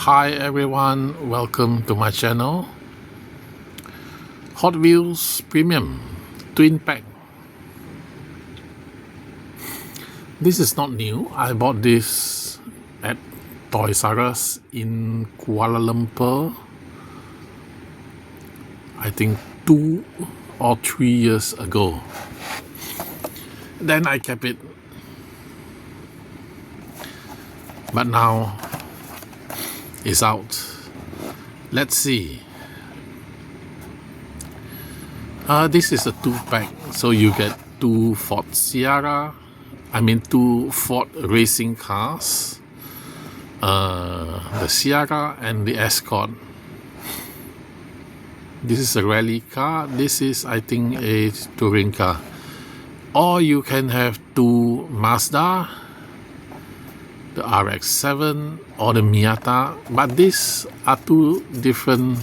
Hi everyone, welcome to my channel. Hot Wheels Premium Twin Pack. This is not new. I bought this at Toys R Us in Kuala Lumpur, I think 2 or 3 years ago. Then I kept it, but now it's out. Let's see. This is a 2-pack, so you get 2 Ford racing cars, the Sierra and the Escort. This is a rally car. This is, I think, a touring car. Or you can have 2 Mazda, the RX-7 or the Miata, but these are 2 different,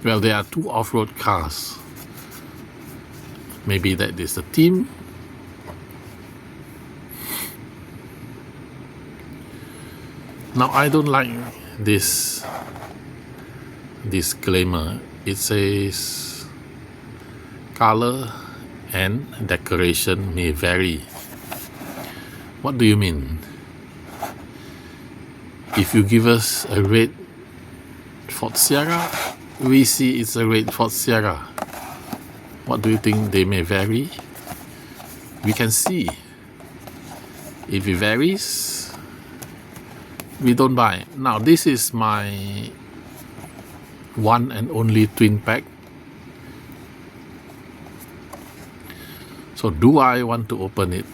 well, they are 2 off-road cars. Maybe that is the theme. Now I don't like this disclaimer. It says color and decoration may vary. What do you mean? If you give us a red Ford Sierra, we see it's a red Ford Sierra. What do you think they may vary? We can see. If it varies, we don't buy. Now this is my one and only twin pack. So do I want to open it?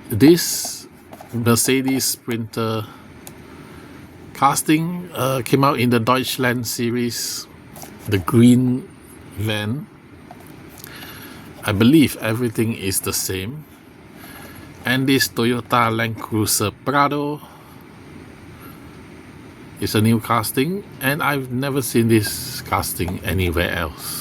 This Mercedes Sprinter casting came out in the Deutschland series, the green van. I believe everything is the same. And this Toyota Land Cruiser Prado is a new casting, and I've never seen this casting anywhere else.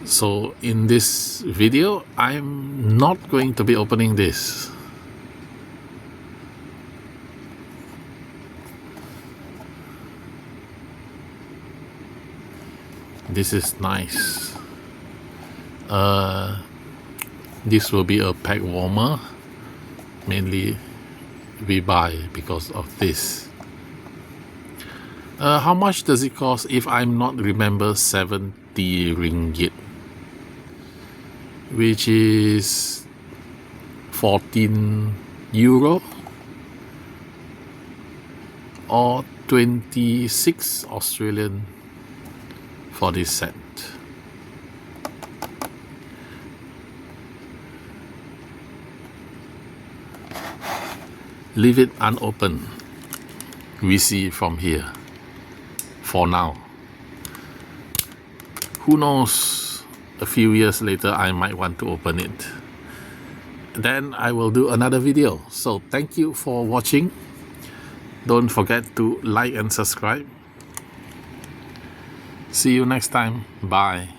So in this video, I'm not going to be opening this. This is nice. This will be a pack warmer. Mainly we buy because of this. How much does it cost? If I'm not remember, 70 ringgit, which is 14 euro or 26 Australian for this set. Leave it unopened. We see from here. For now. Who knows, a few years later I might want to open it. Then I will do another video. So thank you for watching. Don't forget to like and subscribe. See you next time. Bye.